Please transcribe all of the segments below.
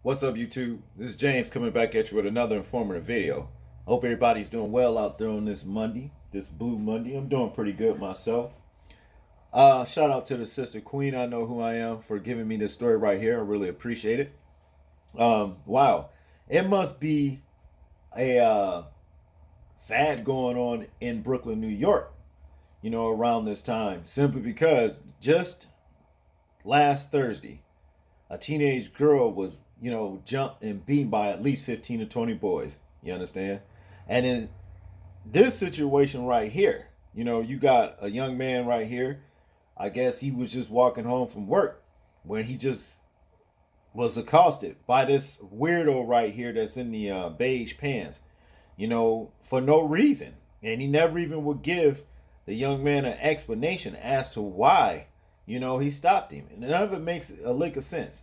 What's up, YouTube? This is James coming back at you with another informative video. Hope everybody's doing well out there on this Monday, this Blue Monday. I'm doing pretty good myself. Shout out to the sister Queen. I know who I am for giving me this story right here. I really appreciate it. Wow, it must be a fad going on in Brooklyn, New York. Around this time, simply because just last Thursday, a teenage girl was, jumped and beaten by at least 15 to 20 boys. You understand? And in this situation right here, you got a young man right here. I guess he was just walking home from work when he just was accosted by this weirdo right here that's in the beige pants, for no reason. And he never even would give the young man an explanation as to why, he stopped him. And none of it makes a lick of sense.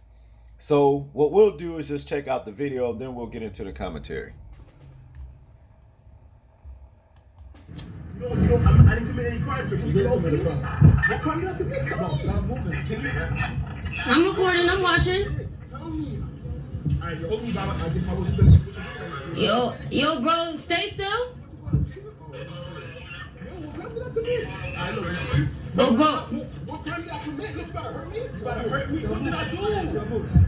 So what we'll do is just check out the video, then we'll get into the commentary. I didn't commit any crime, so can you get over it? What crime did I commit? Stop moving. Can you? I'm recording, I'm watching. Tell me. Alright, you're holding me by I guess I was just Yo, bro, stay still. Alright, look, you see? Oh, bro. What crime did I commit? Look, you gotta hurt me. You gotta hurt me. What did I do?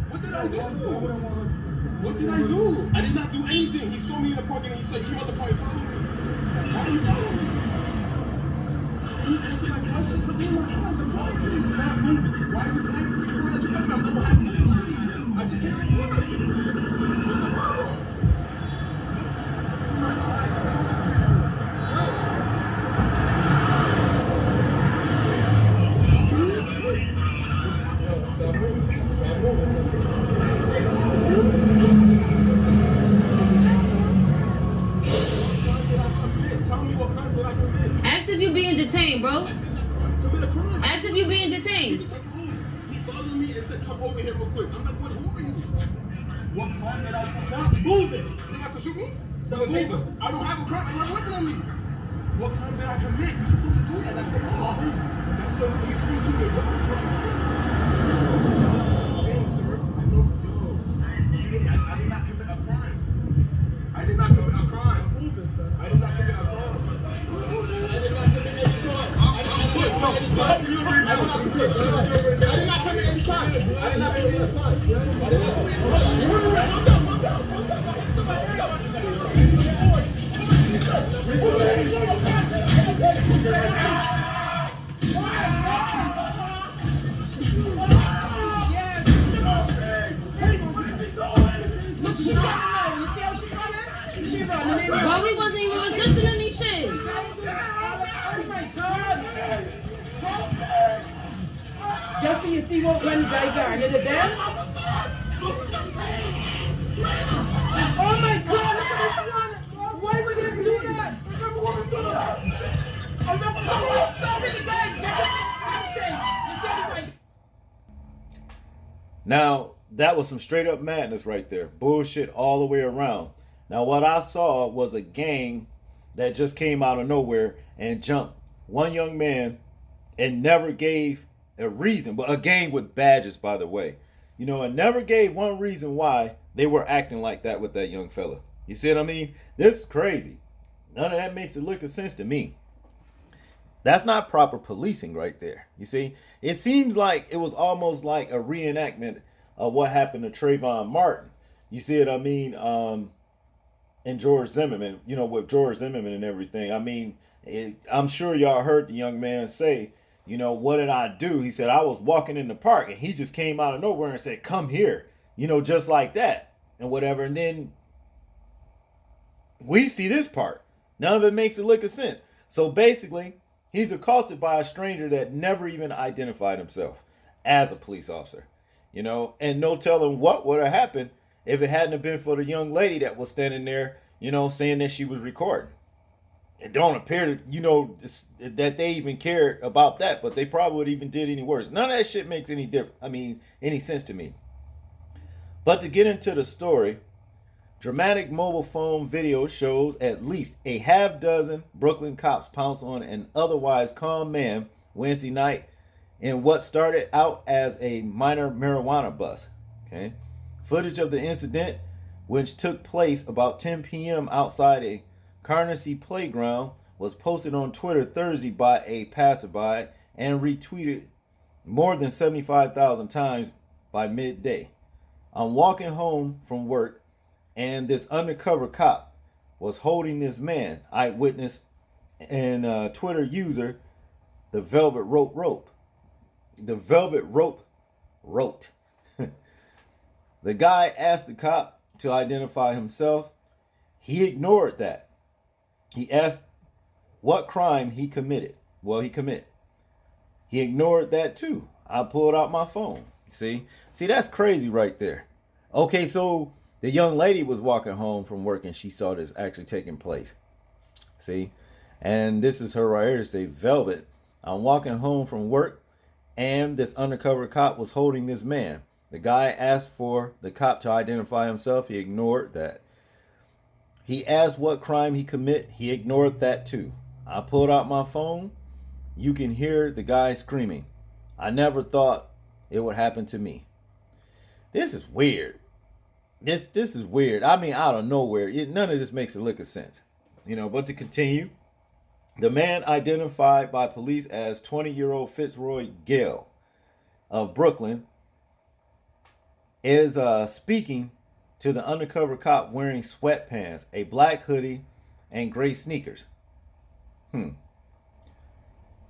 What did I do? What did I do? I did not do anything. He saw me in the park and he said, came out the car and followed me. Why are you following me? Can you answer my question? Look in my eyes. I'm talking to you. You're not moving. Why are you panicking? You're doing that you're talking about. I'm happy to leave. I just can't get moving. What's the problem? Look in my eyes. I'm talking to you. Ask if you being detained, bro. Ask if you being detained. He followed me and said, come over here real quick. I'm like, what? Who are you? What crime did I commit? Stop moving. You about to shoot me? Stop moving. I don't have a crime. I don't have a weapon on me. What crime did I commit? You're supposed to do that. That's the law. That's the law. You're supposed to do it. What I'm saying? I'm saying, sir, I know. I did not commit a crime. I did not commit a crime. I did not commit a crime. I did not commit any crime. I did not commit any crime. I did not commit any crime. I did not commit any crime. I did not commit any crime. Bro, we wasn't even resisting any shit. Just so you see what when you guys is it there? Oh my God! Why would they do that? I remember stopping the guy. Now, that was some straight up madness right there. Bullshit all the way around. Now, what I saw was a gang that just came out of nowhere and jumped one young man and never gave a reason. But a gang with badges, by the way. And never gave one reason why they were acting like that with that young fella. You see what I mean? This is crazy. None of that makes a lick of sense to me. That's not proper policing right there. You see? It seems like it was almost like a reenactment of what happened to Trayvon Martin. You see what I mean? And George Zimmerman, with George Zimmerman and everything. I mean, I'm sure y'all heard the young man say, what did I do? He said, I was walking in the park and he just came out of nowhere and said, come here, just like that and whatever. And then we see this part. None of it makes a lick of sense. So basically, he's accosted by a stranger that never even identified himself as a police officer, and no telling what would have happened if it hadn't have been for the young lady that was standing there, saying that she was recording. It don't appear, that they even cared about that, but they probably would even did any worse. None of that shit makes any any sense to me. But to get into the story, dramatic mobile phone video shows at least a half dozen Brooklyn cops pounce on an otherwise calm man Wednesday night in what started out as a minor marijuana bust. Okay. Footage of the incident, which took place about 10 p.m. outside a Carnegie playground, was posted on Twitter Thursday by a passerby and retweeted more than 75,000 times by midday. I'm walking home from work, and this undercover cop was holding this man, eyewitness and Twitter user, the Velvet Rope Rope. The Velvet Rope wrote. The guy asked the cop to identify himself. He ignored that. He asked what crime he committed. Well, he committed. He ignored that too. I pulled out my phone. See, that's crazy right there. Okay, so the young lady was walking home from work and she saw this actually taking place. See, and this is her right here to say, Velvet, I'm walking home from work and this undercover cop was holding this man. The guy asked for the cop to identify himself. He ignored that. He asked what crime he commit. He ignored that too. I pulled out my phone. You can hear the guy screaming. I never thought it would happen to me. This is weird. This is weird. I mean, out of nowhere. None of this makes a lick of sense. But to continue, the man identified by police as 20-year-old Fitzroy Gale of Brooklyn is speaking to the undercover cop wearing sweatpants, a black hoodie, and gray sneakers.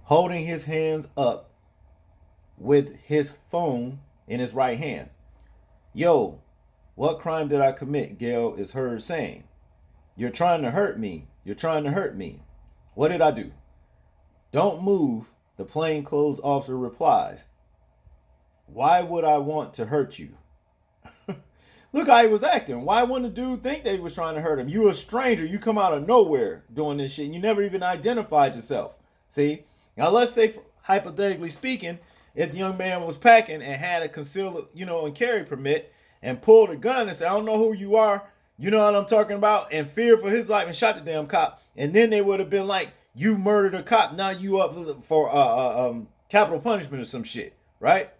Holding his hands up with his phone in his right hand. Yo, what crime did I commit? Gale is heard saying. You're trying to hurt me. You're trying to hurt me. What did I do? Don't move, the plainclothes officer replies. Why would I want to hurt you? Look how he was acting. Why wouldn't the dude think that he was trying to hurt him? You a stranger. You come out of nowhere doing this shit. And you never even identified yourself. See? Now let's say, hypothetically speaking, if the young man was packing and had a concealed, and carry permit and pulled a gun and said, I don't know who you are, you know what I'm talking about, and feared for his life and shot the damn cop, and then they would have been like, you murdered a cop, now you up for capital punishment or some shit, right?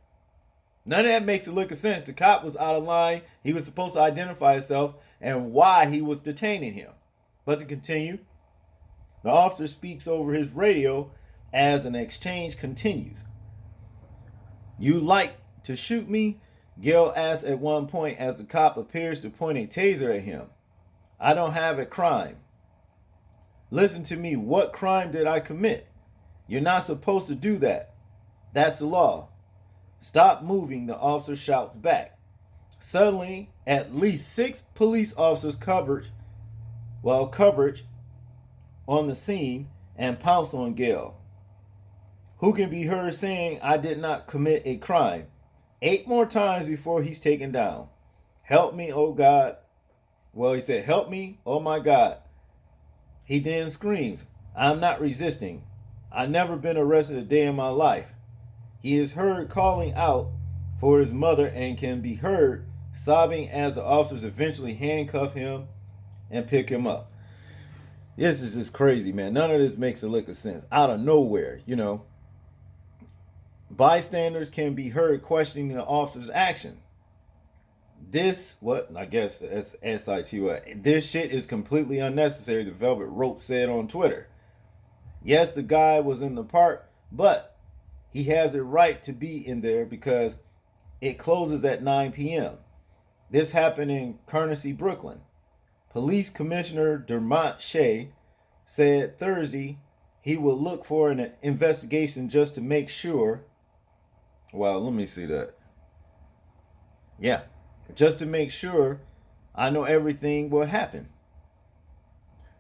None of that makes a lick of sense. The cop was out of line. He was supposed to identify himself and why he was detaining him. But to continue, the officer speaks over his radio as an exchange continues. You like to shoot me? Gale asks at one point as the cop appears to point a taser at him. I don't have a crime. Listen to me. What crime did I commit? You're not supposed to do that. That's the law. Stop moving, the officer shouts back. Suddenly, at least 6 police officers coverage on the scene and pounce on Gale, who can be heard saying, I did not commit a crime, 8 more times before he's taken down. Help me, oh God. Well, he said, help me, oh my God. He then screams, I'm not resisting. I've never been arrested a day in my life. He is heard calling out for his mother and can be heard sobbing as the officers eventually handcuff him and pick him up. This is just crazy, man. None of this makes a lick of sense. Out of nowhere, Bystanders can be heard questioning the officer's action. This shit is completely unnecessary, the Velvet Rope said on Twitter. Yes, the guy was in the park, but he has a right to be in there because it closes at 9 p.m. This happened in Carnegie, Brooklyn. Police Commissioner Dermot Shea said Thursday he would look for an investigation just to make sure. Well, let me see that. Yeah, just to make sure I know everything what happened.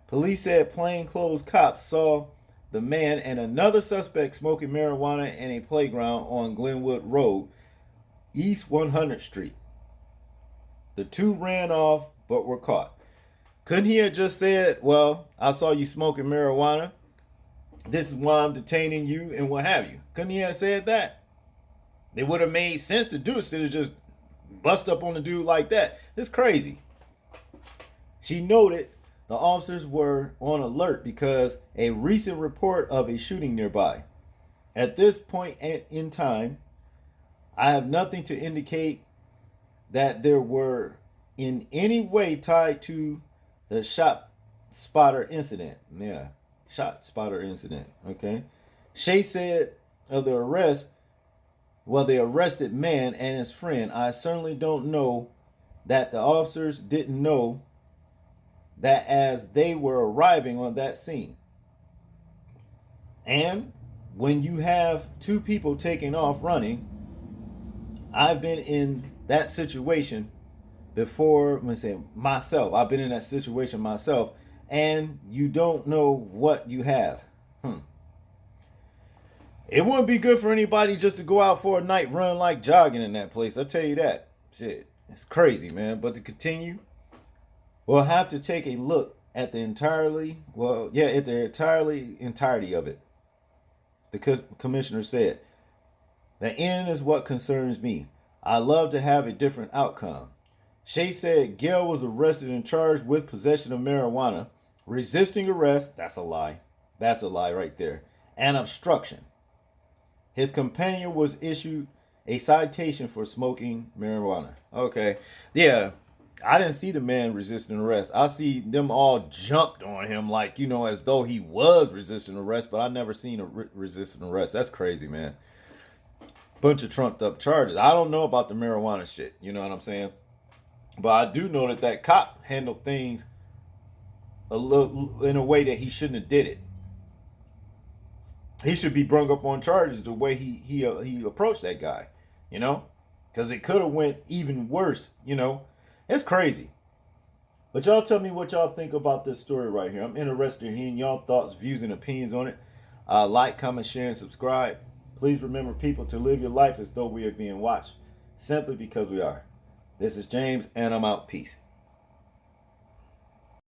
Police said plainclothes cops saw the man and another suspect smoking marijuana in a playground on Glenwood Road, East 100th Street. The two ran off but were caught. Couldn't he have just said, well, I saw you smoking marijuana. This is why I'm detaining you and what have you. Couldn't he have said that? It would have made sense to do it instead of just bust up on the dude like that. It's crazy. She noted the officers were on alert because a recent report of a shooting nearby. At this point in time, I have nothing to indicate that there were in any way tied to the shot spotter incident. Yeah, shot spotter incident. Okay. Shay said of the arrest, well, the arrested man and his friend, I certainly don't know that the officers didn't know that as they were arriving on that scene. And when you have two people taking off running, I've been in that situation before. I'm gonna say myself. I've been in that situation myself, and you don't know what you have. It wouldn't be good for anybody just to go out for a night run like jogging in that place. I'll tell you that. Shit, it's crazy, man. But to continue, we'll have to take a look at the entirety of it. The commissioner said, the end is what concerns me. I love to have a different outcome. Shay said Gail was arrested and charged with possession of marijuana, resisting arrest, that's a lie. That's a lie right there, and obstruction. His companion was issued a citation for smoking marijuana. Okay. Yeah, I didn't see the man resisting arrest. I see them all jumped on him like, as though he was resisting arrest, but I never seen a resisting arrest. That's crazy, man. Bunch of trumped up charges. I don't know about the marijuana shit. You know what I'm saying? But I do know that cop handled things a little in a way that he shouldn't have did it. He should be brung up on charges the way he approached that guy, because it could have went even worse. It's crazy. But y'all tell me what y'all think about this story right here. I'm interested in hearing y'all thoughts, views, and opinions on it. Like, comment, share, and subscribe. Please remember, people, to live your life as though we are being watched, simply because we are. This is James, and I'm out. Peace.